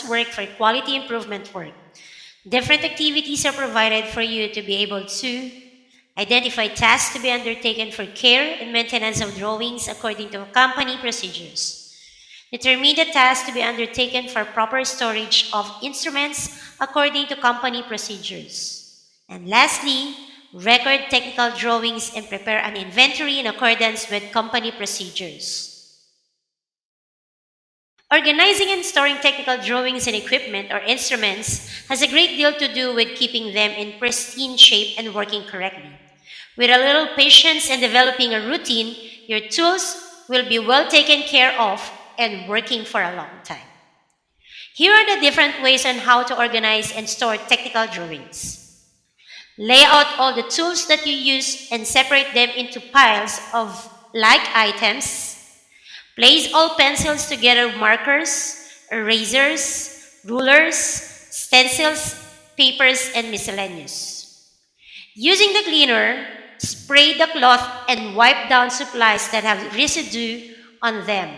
work for quality improvement work. Different activities are provided for you to be able to identify tasks to be undertaken for care and maintenance of drawings according to company procedures. Determine the tasks to be undertaken for proper storage of instruments according to company procedures. And lastly, record technical drawings and prepare an inventory in accordance with company procedures. Organizing and storing technical drawings and equipment or instruments has a great deal to do with keeping them in pristine shape and working correctly. With a little patience and developing a routine, your tools will be well taken care of and working for a long time. Here are the different ways on how to organize and store technical drawings. Lay out all the tools that you use and separate them into piles of like items. Place all pencils together with markers, erasers, rulers, stencils, papers, and miscellaneous. Using the cleaner, spray the cloth and wipe down supplies that have residue on them.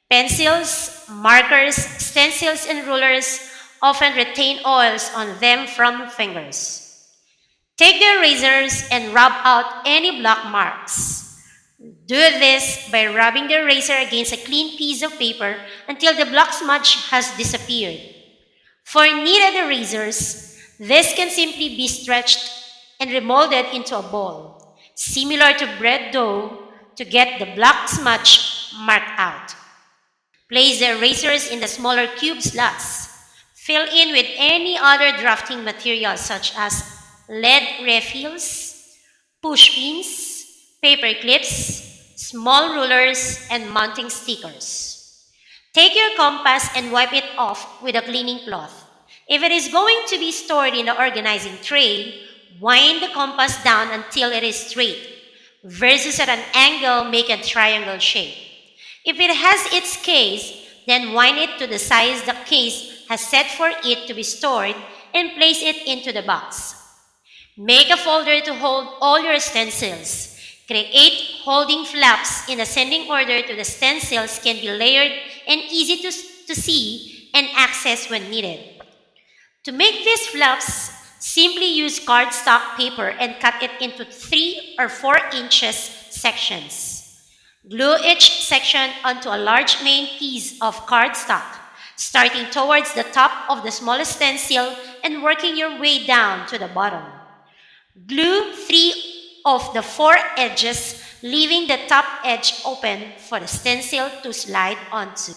Pencils, markers, stencils, and rulers often retain oils on them from fingers. Take the erasers and rub out any black marks. Do this by rubbing the eraser against a clean piece of paper until the black smudge has disappeared. For kneaded erasers, this can simply be stretched and remolded into a ball, similar to bread dough, to get the black smudge marked out. Place the erasers in the smaller cube slots. Fill in with any other drafting materials such as lead refills, push pins, paper clips, small rulers, and mounting stickers. Take your compass and wipe it off with a cleaning cloth. If it is going to be stored in the organizing tray, wind the compass down until it is straight, versus at an angle, make a triangle shape. If it has its case, then wind it to the size the case has set for it to be stored and place it into the box. Make a folder to hold all your stencils. Create holding flaps in ascending order to the stencils can be layered and easy to see and access when needed. To make these flaps, simply use cardstock paper and cut it into 3 or 4 inches sections. Glue each section onto a large main piece of cardstock, starting towards the top of the smallest stencil and working your way down to the bottom. Glue 3 of the 4 edges, leaving the top edge open for the stencil to slide onto.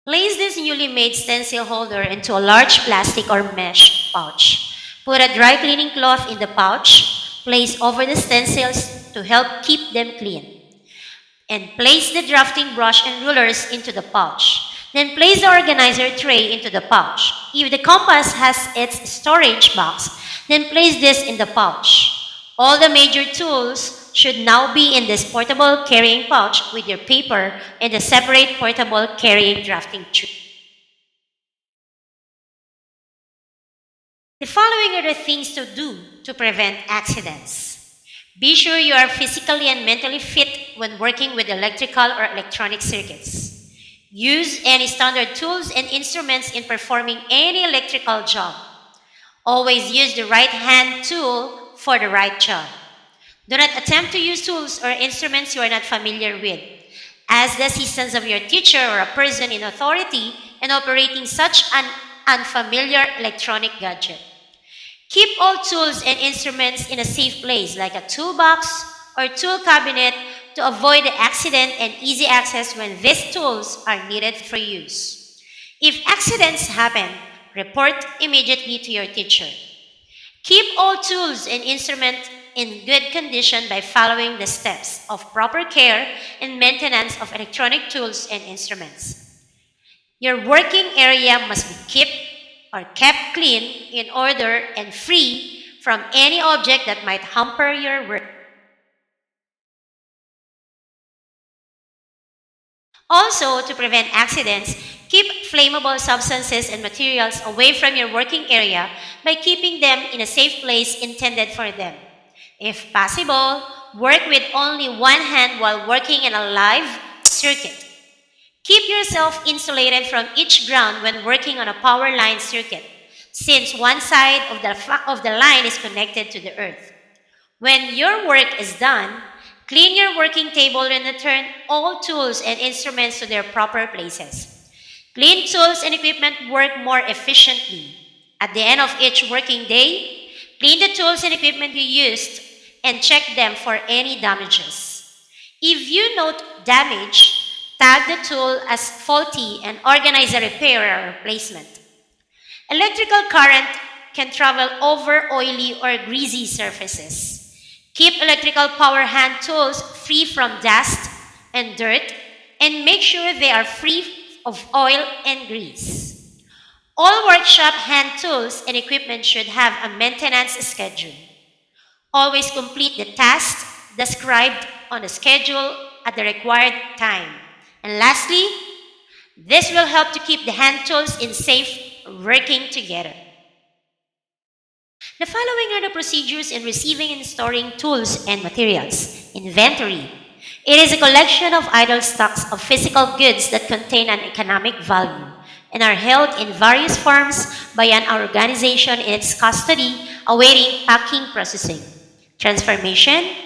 Place this newly made stencil holder into a large plastic or mesh pouch. Put a dry cleaning cloth in the pouch. Place over the stencils to help keep them clean. And place the drafting brush and rulers into the pouch. Then place the organizer tray into the pouch. If the compass has its storage box, then place this in the pouch. All the major tools should now be in this portable carrying pouch with your paper and a separate portable carrying drafting tray. The following are the things to do to prevent accidents. Be sure you are physically and mentally fit when working with electrical or electronic circuits. Use any standard tools and instruments in performing any electrical job. Always use the right hand tool for the right job. Do not attempt to use tools or instruments you are not familiar with. Ask the assistance of your teacher or a person in authority in operating such an unfamiliar electronic gadget. Keep all tools and instruments in a safe place like a toolbox or tool cabinet to avoid the accident and easy access when these tools are needed for use. If accidents happen, report immediately to your teacher. Keep all tools and instruments in good condition by following the steps of proper care and maintenance of electronic tools and instruments. Your working area must be kept clean in order and free from any object that might hamper your work. Also, to prevent accidents, keep flammable substances and materials away from your working area by keeping them in a safe place intended for them. If possible, work with only one hand while working in a live circuit. Keep yourself insulated from each ground when working on a power line circuit, since one side of of the line is connected to the earth. When your work is done, clean your working table and return all tools and instruments to their proper places. Clean tools and equipment work more efficiently. At the end of each working day, clean the tools and equipment you used and check them for any damages. If you note damage, tag the tool as faulty and organize a repair or replacement. Electrical current can travel over oily or greasy surfaces. Keep electrical power hand tools free from dust and dirt and make sure they are free of oil and grease. All workshop hand tools and equipment should have a maintenance schedule. Always complete the tasks described on the schedule at the required time. And lastly, this will help to keep the hand tools in safe working together. The following are the procedures in receiving and storing tools and materials. Inventory. It is a collection of idle stocks of physical goods that contain an economic value and are held in various forms by an organization in its custody awaiting packing processing, transformation,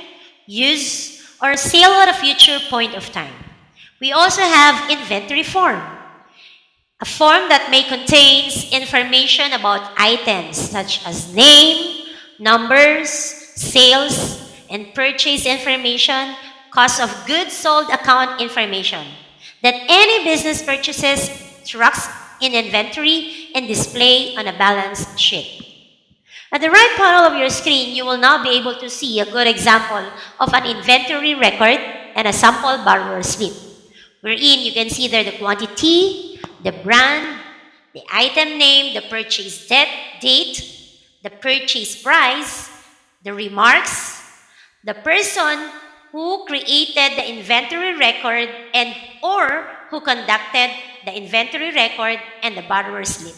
use, or sale at a future point of time. We also have inventory form, a form that may contain information about items such as name, numbers, sales, and purchase information, cost of goods sold account information that any business purchases, tracks in inventory, and display on a balance sheet. At the right panel of your screen, you will now be able to see a good example of an inventory record and a sample borrower slip, wherein you can see there the quantity, the brand, the item name, the purchase date, the purchase price, the remarks, the person who created the inventory record and or who conducted the inventory record and the borrower slip.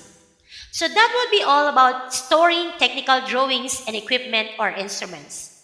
So that would be all about storing technical drawings and equipment or instruments.